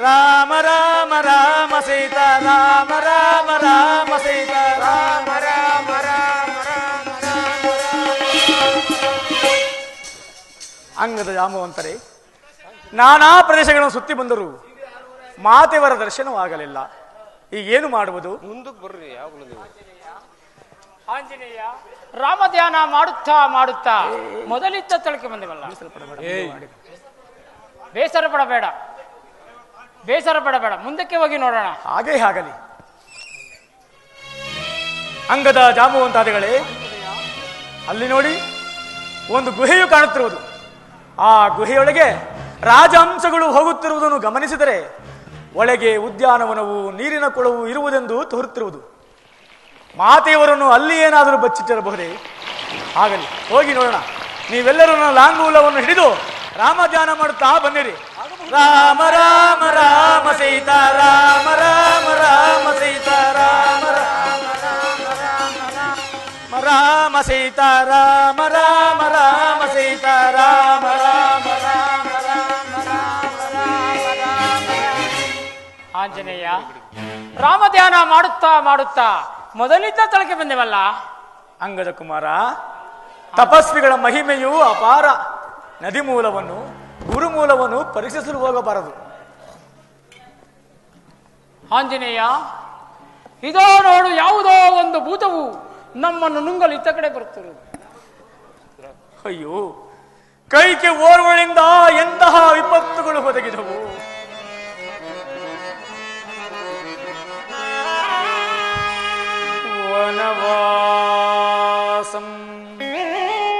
ರಾಮ ರಾಮ ರಾಮ ಸೀತಾ ರಾಮ ರಾಮ ರಾಮ ಸೀತಾ ರಾಮ ರಾಮ ರಾಮ ರಾಮ ರಾಮ. ಅಂಗದ ಜಾಮವಂತರೇ, ನಾನಾ ಪ್ರದೇಶಗಳನ್ನು ಸುತ್ತಿ ಬಂದರು ಮಾತೆಯವರ ದರ್ಶನವಾಗಲಿಲ್ಲ. ಈಗೇನು ಮಾಡುವುದು? ಮುಂದಕ್ಕೆ ಬರ್ರಿ ಯಾವಾಗಲೂ ನೀವು. ಆಂಜನೇಯ, ರಾಮ ಧ್ಯಾನ ಮಾಡುತ್ತಾ ಮಾಡುತ್ತಾ ಮೊದಲಿದ್ದ ತಳಕೆ ಬಂದವಲ್ಲ. ಬೇಸರ ಪಡಬೇಡ, ಬೇಸರ ಪಡಬೇಡ, ಮುಂದಕ್ಕೆ ಹೋಗಿ ನೋಡೋಣ. ಹಾಗೇ ಆಗಲಿ. ಅಂಗದ ಜಾಂಬವಂತಾದಿಗಳೇ, ಅಲ್ಲಿ ನೋಡಿ ಒಂದು ಗುಹೆಯು ಕಾಣುತ್ತಿರುವುದು. ಆ ಗುಹೆಯೊಳಗೆ ರಾಜಹಂಸಗಳು ಹೋಗುತ್ತಿರುವುದನ್ನು ಗಮನಿಸಿದರೆ ಒಳಗೆ ಉದ್ಯಾನವನವು ನೀರಿನ ಕೊಳವು ಇರುವುದೆಂದು ತೋರುತ್ತಿರುವುದು. ಮಾತೆಯವರನ್ನು ಅಲ್ಲಿ ಏನಾದರೂ ಬಚ್ಚಿಟ್ಟಿರಬಹುದೇ? ಆಗಲಿ, ಹೋಗಿ ನೋಡೋಣ. ನೀವೆಲ್ಲರೂ ನನ್ನ ಲಾಂಗೂಲವನ್ನು ಹಿಡಿದು ರಾಮ ಧ್ಯಾನ ಮಾಡುತ್ತಾ ಬನ್ನಿರಿ. ರಾಮ ರಾಮ ರಾಮ ಸೀತಾ ರಾಮ ರಾಮ ರಾಮ ಸೀತಾ ರಾಮ ರಾಮ ರಾಮ ರಾಮ ರಾಮ ಸೀತಾ ರಾಮ ರಾಮ ರಾಮ ಸೀತಾ ರಾಮ ರಾಮ ರಾಮ ರಾಮ ರಾಮ ರಾಮ ರಾಮ. ಆಂಜನೇಯ, ರಾಮ ಧ್ಯಾನ ಮಾಡುತ್ತಾ ಮಾಡುತ್ತಾ ಮೊದಲಿದ್ದ ತಳಕೆ ಬಂದೆವಲ್ಲ. ಅಂಗದ ಕುಮಾರ, ತಪಸ್ವಿಗಳ ಮಹಿಮೆಯು ಅಪಾರ. ನದಿ ಮೂಲವನ್ನು ಗುರುಮೂಲವನ್ನು ಪರೀಕ್ಷಿಸಲು ಹೋಗಬಾರದು. ಆಂಜನೇಯ, ಇದೋ ನೋಡು, ಯಾವುದೋ ಒಂದು ಭೂತವು ನಮ್ಮನ್ನು ನುಂಗಲು ಇತ್ತ ಕಡೆ ಬರುತ್ತಿರುವುದು. ಅಯ್ಯೋ, ಕೈಗೆ ಓರ್ವಳಿಂದ ಎಂತಹ ವಿಪತ್ತುಗಳು ಒದಗಿದವು. ವನವಾಸಂ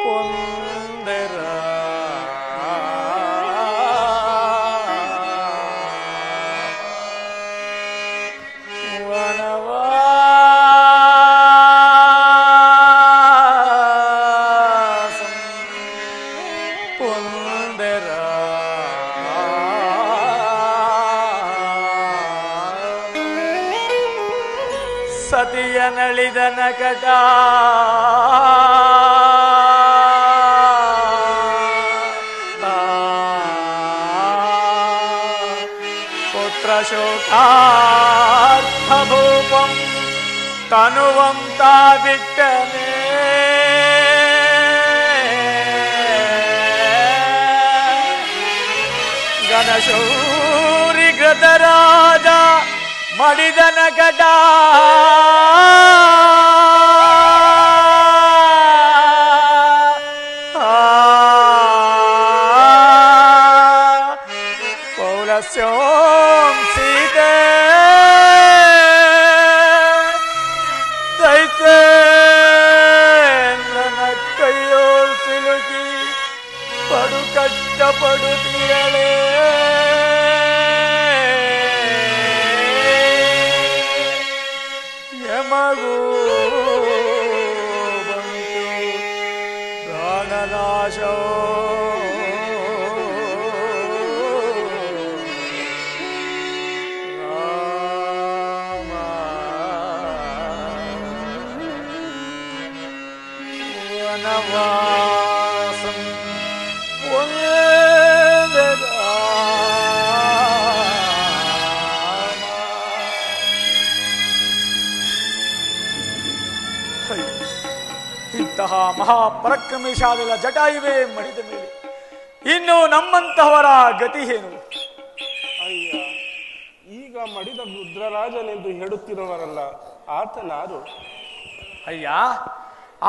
ಪೊಂದರ ಸತಿಯ ನಳಿದ ನಕಟ ಪುತ್ರ ಶೋಕಾರ್ಥಭೂಪಂ ತನುವಂ ತಾ ಬಿಟ್ಟನೆ ಗಣಶೌರಿ ಗೃತರಾಜ ಮಡಿದನ ಗಡ ಪೌಲಸ್ಯೋಂ ಸೀತೆ ದೈತೇಂದ್ರನ ಕೈಯೋಳ್ ಸಿಲುಕಿ ಪಡು ಕಷ್ಟಪಡುತ್ತೀರಳೆ. ಯಮಗೂ ಬಂತು ಪ್ರಾಣನಾಶೋ ವನವಾಸಂ ಇಂತಹ ಮಹಾಪರಾಕ್ರಮಿಶಾಲಿಗಳ ಜಟಾಯುವೆ ಮಡಿದ ಮೇಲೆ ಇನ್ನು ನಮ್ಮಂತಹವರ ಗತಿ ಏನು? ಅಯ್ಯ, ಈಗ ಮಡಿದ ರುದ್ರರಾಜನೆಂದು ಹೇಳುತ್ತಿರುವರಲ್ಲ, ಆತನಾರು? ಅಯ್ಯ,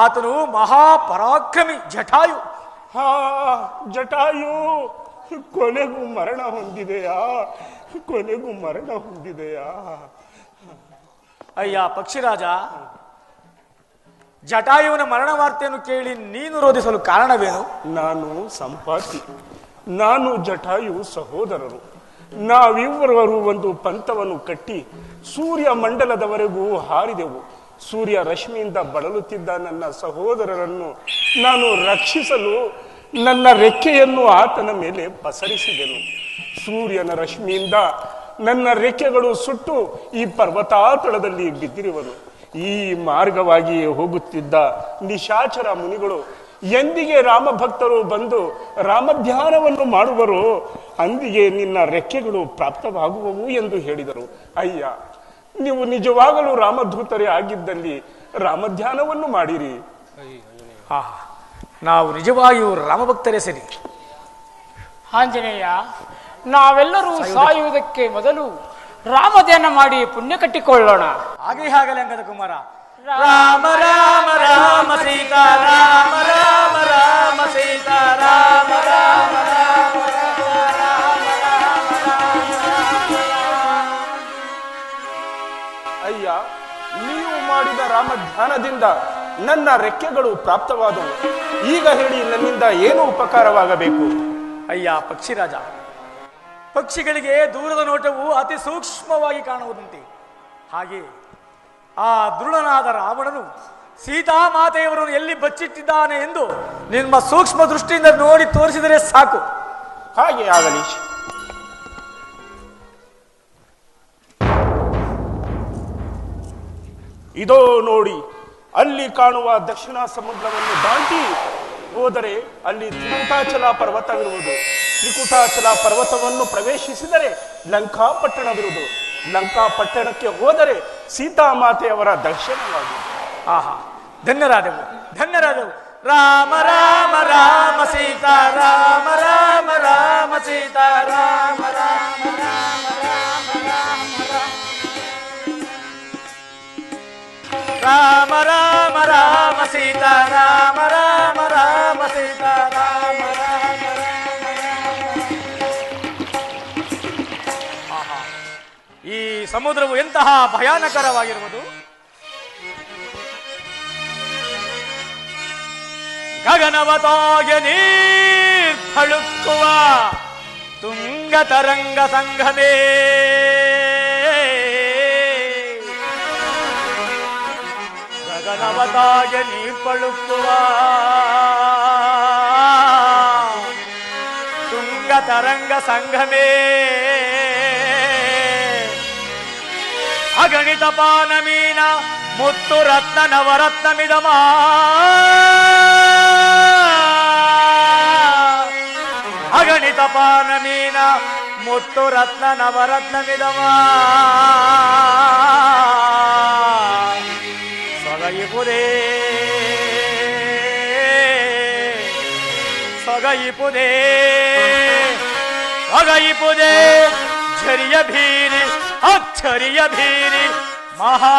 ಆತನು ಮಹಾಪರಾಕ್ರಮಿ ಜಟಾಯು. ಹಾ, ಜಟಾಯು ಕೊನೆಗೂ ಮರಣ ಹೊಂದಿದೆಯಾ? ಕೊನೆಗೂ ಮರಣ ಹೊಂದಿದೆಯಾ? ಅಯ್ಯ ಪಕ್ಷಿರಾಜ, ಜಟಾಯುವಿನ ಮರಣ ವಾರ್ತೆಯನ್ನು ಕೇಳಿ ನೀನು ರೋಧಿಸಲು ಕಾರಣವೇನು? ನಾನು ಸಂಪಾತಿ, ನಾನು ಜಟಾಯು ಸಹೋದರರು. ನಾವಿಬ್ಬರು ಒಂದು ಪಂಥವನ್ನು ಕಟ್ಟಿ ಸೂರ್ಯ ಮಂಡಲದವರೆಗೂ ಹಾರಿದೆವು. ಸೂರ್ಯ ರಶ್ಮಿಯಿಂದ ಬಳಲುತ್ತಿದ್ದ ನನ್ನ ಸಹೋದರರನ್ನು ನಾನು ರಕ್ಷಿಸಲು ನನ್ನ ರೆಕ್ಕೆಯನ್ನು ಆತನ ಮೇಲೆ ಪಸರಿಸಿದೆನು. ಸೂರ್ಯನ ರಶ್ಮಿಯಿಂದ ನನ್ನ ರೆಕ್ಕೆಗಳು ಸುಟ್ಟು ಈ ಪರ್ವತಾತಳದಲ್ಲಿ ಬಿದ್ದಿರುವನು. ಈ ಮಾರ್ಗವಾಗಿ ಹೋಗುತ್ತಿದ್ದ ನಿಶಾಚರ ಮುನಿಗಳು ಎಂದಿಗೆ ರಾಮಭಕ್ತರು ಬಂದು ರಾಮಧ್ಯಾನವನ್ನು ಮಾಡುವರು, ಅಂದಿಗೆ ನಿನ್ನ ರೆಕ್ಕೆಗಳು ಪ್ರಾಪ್ತವಾಗುವವು ಎಂದು ಹೇಳಿದರು. ಅಯ್ಯ, ನೀವು ನಿಜವಾಗಲೂ ರಾಮಧೂತರೇ ಆಗಿದ್ದಲ್ಲಿ ರಾಮಧ್ಯಾನವನ್ನು ಮಾಡಿರಿ. ನಾವು ನಿಜವಾಗಿಯೂ ರಾಮಭಕ್ತರೇ ಸರಿ. ಆಂಜನೇಯ, ನಾವೆಲ್ಲರೂ ಸಾಯುವುದಕ್ಕೆ ಮೊದಲು ರಾಮಧ್ಯಾನ ಮಾಡಿ ಪುಣ್ಯ ಕಟ್ಟಿಕೊಳ್ಳೋಣ. ಹಾಗಲೇ ಅಂಗದ ಕುಮಾರ. ರಾಮ ರಾಮ ರಾಮ ಸೀತಾ ರಾಮ ರಾಮ ರಾಮ ಸೀತಾ ರಾಮ ರಾಮ ರಾಮ ಅಯ್ಯ, ನೀವು ಮಾಡಿದ ರಾಮಧ್ಯಾನದಿಂದ ನನ್ನ ರೆಕ್ಕೆಗಳು ಪ್ರಾಪ್ತವಾದವು. ಈಗ ಹೇಳಿ, ನನ್ನಿಂದ ಏನು ಉಪಕಾರವಾಗಬೇಕು? ಅಯ್ಯ ಪಕ್ಷಿರಾಜ, ಪಕ್ಷಿಗಳಿಗೆ ದೂರದ ನೋಟವು ಅತಿ ಸೂಕ್ಷ್ಮವಾಗಿ ಕಾಣುವುದಂತೆ. ಹಾಗೆ ಆ ದೃಢನಾದ ರಾವಣನು ಸೀತಾಮಾತೆಯವರನ್ನು ಎಲ್ಲಿ ಬಚ್ಚಿಟ್ಟಿದ್ದಾನೆ ಎಂದು ನಿಮ್ಮ ಸೂಕ್ಷ್ಮ ದೃಷ್ಟಿಯಿಂದ ನೋಡಿ ತೋರಿಸಿದರೆ ಸಾಕು. ಹಾಗೆ ಆಗಲಿ. ಇದೋ ನೋಡಿ, ಅಲ್ಲಿ ಕಾಣುವ ದಕ್ಷಿಣ ಸಮುದ್ರವನ್ನು ದಾಟಿ ಹೋದರೆ ಅಲ್ಲಿ ತ್ರಿಕುಟಾಚಲ ಪರ್ವತವಿರುವುದು. ತ್ರಿಕುಟಾಚಲ ಪರ್ವತವನ್ನು ಪ್ರವೇಶಿಸಿದರೆ ಲಂಕಾಪಟ್ಟಣವಿರುವುದು. ಲಂಕಾಪಟ್ಟಣಕ್ಕೆ ಹೋದರೆ ಸೀತಾಮಾತೆಯವರ ದರ್ಶನವಾಗುವುದು. ಆಹಾ, ಧನ್ಯರಾದೆವು ಧನ್ಯರಾದೆವು. ರಾಮ ರಾಮ ರಾಮ ಸೀತಾ ರಾಮ ರಾಮ ರಾಮ ಸೀತಾ ರಾಮ ರಾಮ ರಾಮ ರಾಮ ರಾಮ ರಾಮ ರಾಮ ಸೀತಾ ರಾಮ ರಾಮ ರಾಮ ಸೀತಾ ರಾಮ ರಾಮ ಈ ಸಮುದ್ರವು ಎಂತಹ ಭಯಾನಕರವಾಗಿರುವುದು. ಗಗನವತಾಗೆ ನೀರ್ತಳುಕ್ಕುವ ತುಂಗ ತರಂಗ ಸಂಘಮೇ, ಗಗನವತಾಗೆ ನೀರ್ಪಳುಕ್ಕುವ ತುಂಗ ತರಂಗ ಸಂಘಮೇ, ಅಗಣಿತ ಪಾನ ಮೀನ ಮುತ್ತು ರತ್ನ ನವರತ್ನ ಮಿದಮ, ಅಗಣಿತ ಪಾನ ಮೀನ ಮುತ್ತು ರತ್ನ ನವರತ್ನ ಮಿದಮ, ಸೊಗಯಿಪುದೇ ಸೊಗಯಿಪುದೇ ಸೊಗಯಿಪುದೇ ಝರಿಯ ಭೀರಿ ಅಕ್ಷರಿಯ ಭೀರಿ ಮಹಾ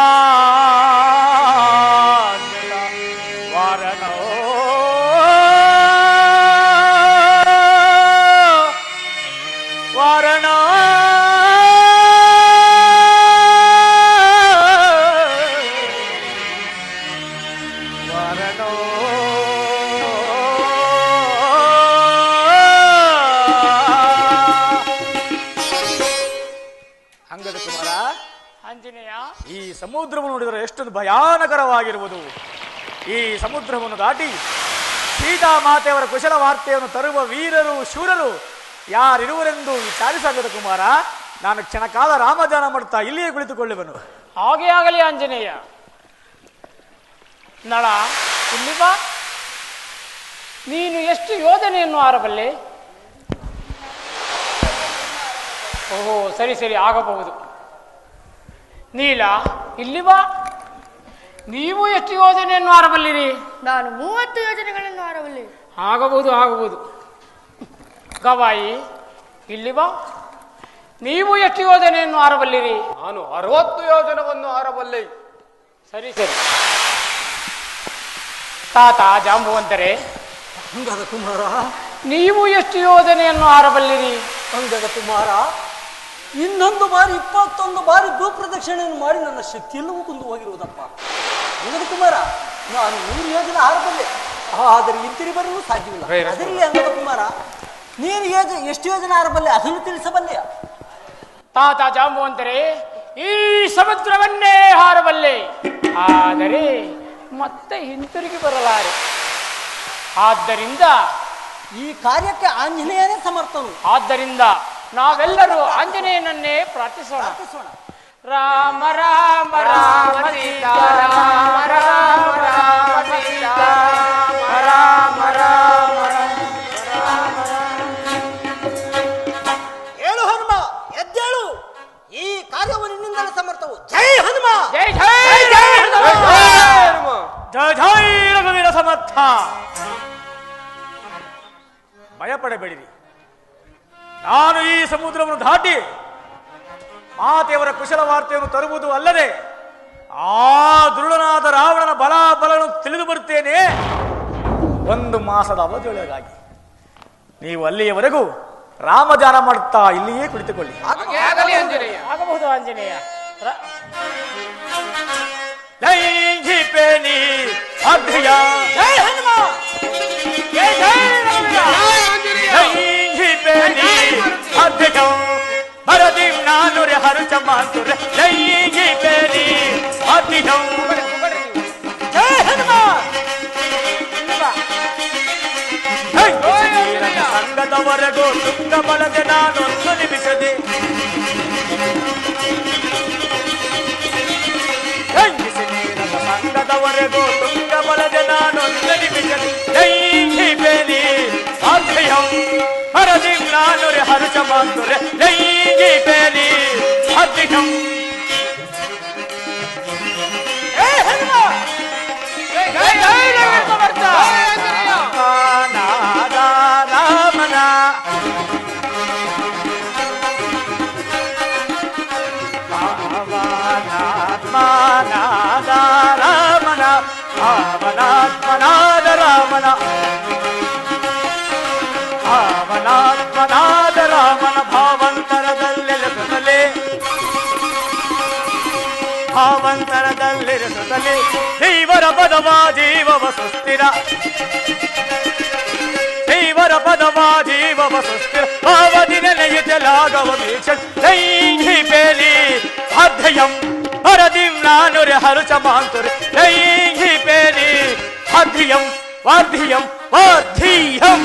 ವಾರಣೋ ವಾರಣ ವಾರಣೋ ಅಂಗದ ಕುಮಾರ, ಆಂಜನೇಯ, ಈ ಸಮುದ್ರವನ್ನು ನೋಡಿದರೆ ಎಷ್ಟೊಂದು ಭಯಾನಕರವಾಗಿರುವುದು. ಈ ಸಮುದ್ರವನ್ನು ದಾಟಿ ಸೀತಾಮಾತೆಯವರ ಕುಶಲ ವಾರ್ತೆಯನ್ನು ತರುವ ವೀರರು ಶೂರರು ಯಾರಿರುವರೆಂದು ವಿಚಾರಿಸಾಗದ ಕುಮಾರ. ನಾನು ಕ್ಷಣಕಾಲ ರಾಮಧ್ಯಾನ ಮಾಡುತ್ತಾ ಇಲ್ಲಿಯೇ ಕುಳಿತುಕೊಳ್ಳುವನು. ಹಾಗೆ ಆಗಲಿ ಆಂಜನೇಯ. ನಳ, ಇಲ್ಲಿ ಬಾ. ನೀನು ಎಷ್ಟು ಯೋಜನೆಯನ್ನು ಆರಬಲ್ಲೆ? ಓಹೋ, ಸರಿ ಸರಿ, ಆಗಬಹುದು. ನೀಲ, ಇಲ್ಲಿ ಬಾ. ನೀವು ಎಷ್ಟು ಯೋಜನೆಯನ್ನು ಆರಬಲ್ಲಿರಿ? ನಾನು 30 ಯೋಜನೆಗಳನ್ನು ಆರಬಲ್ಲೆ. ಆಗಬಹುದು ಆಗಬಹುದು. ಗವಾಯಿ, ಇಲ್ಲಿ ಬಾ. ನೀವು ಎಷ್ಟು ಯೋಜನೆಯನ್ನು ಆರಬಲ್ಲಿರಿ? ನಾನು 60 ಯೋಜನವನ್ನು ಆರಬಲ್ಲೆ. ಸರಿ ಸರಿ. ತಾತ ಜಾಂಬುವಂತರೆ, ಅಂಗದ ಕುಮಾರ, ನೀವು ಎಷ್ಟು ಯೋಜನೆಯನ್ನು ಆರಬಲ್ಲಿರಿ? ಅಂಗದ ಕುಮಾರ, ಇನ್ನೊಂದು ಬಾರಿ 21 ಬಾರಿ ಭೂಪ್ರದಕ್ಷಿಣೆಯನ್ನು ಮಾಡಿ ನನ್ನ ಶಕ್ತಿಯೆಲ್ಲವೂ ಕುಂದು ಹೋಗಿರುವುದಪ್ಪ. ಅಂಗದ ಕುಮಾರ, ನಾನು 100 ಯೋಜನೆ ಆರಬಲ್ಲೆ, ಆದರೆ ಹಿಂತಿರಿ ಬರಲು ಸಾಧ್ಯವಿಲ್ಲ. ಅದರಲ್ಲಿ ಅಂಗದ ಕುಮಾರ, ನೀನು ಎಷ್ಟು ಯೋಜನೆ ಆರಬಲ್ಲೆ ಅದನ್ನು ತಿಳಿಸಬಲ್ಲೆಯ? ತಾತ ಜಾಂಬುವಂತರೆ, ಈ ಸಮುದ್ರವನ್ನೇ ಹಾರಬಲ್ಲೆ, ಆದರೆ ಮತ್ತೆ ಹಿಂತಿರುಗಿ ಬರಲಾರೆ. ಆದ್ದರಿಂದ ಈ ಕಾರ್ಯಕ್ಕೆ ಆಂಜನೇಯನೇ ಸಮರ್ಥನು. ಆದ್ದರಿಂದ ನಾವೆಲ್ಲರೂ ಆಂಜನೇಯನನ್ನೇ ಪ್ರಾರ್ಥಿಸೋಣ. ರಾಮ ರಾಮ ರಾಮ ಸೀತಾ ರಾಮ ರಾಮ ರಾಮ ಸೀತಾ ರಾಮ ರಾಮ ಹೇಳು ಹನುಮ, ಎದ್ದೇಳು. ಈ ಕಾರ್ಯವು ನಿನ್ನಿಂದಲೇ ಸಮರ್ಥವು. ಜೈ ಹನುಮ, ಜೈ ಜೈ ಜೈ ಹನುಮ. ಜಯ ಜಯ ರಘುವೀರ ಸಮರ್ಥ. ಭಯಪಡಬೇಡಿರಿ. ನಾನು ಈ ಸಮುದ್ರವನ್ನು ದಾಟಿ ಮಾತೆಯವರ ಕುಶಲ ವಾರ್ತೆಯನ್ನು ತರುವುದು ಅಲ್ಲದೆ ಆ ದುರುಳನಾದ ರಾವಣನ ಬಲಾಬಲನ್ನು ತಿಳಿದು ಬರುತ್ತೇನೆ. 1 ಮಾಸದ ಅವಧಿಯೊಳಗಾಗಿ ನೀವು ಅಲ್ಲಿಯವರೆಗೂ ರಾಮಧ್ಯಾನ ಮಾಡುತ್ತಾ ಇಲ್ಲಿಯೇ ಕುಳಿತುಕೊಳ್ಳಿ. ಆಗಬಹುದು ಆಂಜನೇಯ. ಲೈಂಗಿಪೇನಿ ಅಭ್ಯ ಜೈ ಹನುಮ, ಜೈ ಜೈ ರಘುವೀರ. ಲೈಂಗಿಪೇನಿ ಅಭ್ಯ ಭರದಿ ನಾನುರೆ ಹರುಚ ಮಾತುರೆ ಲೈಂಗಿಪೇನಿ ಅಭ್ಯ ಜೈ ಹನುಮ. ಸಂಘದವರೆಗೂ ತುಂಗ ಬಲದೆ ನಾನೊಂದು ನಿಮಿಷದೆ ಸಂಘದವರೆಗೂ ತುಂಗ ಬಲದೆ ನಾನೊಂದು ನಿಮಿಷದೆ ಲೈಂಗಿಪೇನಿ ಅಭ್ಯ ಹರದಿ ನಾನುರೆ ಹರುಚ ಮಾತುರೆ ಲೈಂಗಿಪೇನಿ ಅಭ್ಯ ರಾಮನ ಭಾವನಾತ್ಮನಾದ ರಾಮನ ಭಾವನಾತ್ಮನಾದ ರಾಮನ ಭಾವನಾತ್ಮನಾದ ರಾಮನ ಭಾವಂತರದಲ್ಲೆಲೆ ಪೇಲಿ ದೈವರ ಪದವ ಜೀವವ ಸುಸ್ಥಿರ ದೈವರ ಪದವ ಜೀವವ ಸುಸ್ಥಿರ ಭಾವದಿ ನೆಲೆಯುತ್ತಲಾಗವ ವೀಕ್ಷ ದೈಹಿ ಪೇಲಿ ಅಧ್ಯಯಂ ಹರದಿಂ ನಾನುರೆ ಹರುಚ ಮಾಂತುರೆ ದೈಹಿ ಪೇಲಿ ಅಧ್ಯಯಂ ವಾರ್ಧಿಯಂ ವಾರ್ಧಿಯಂ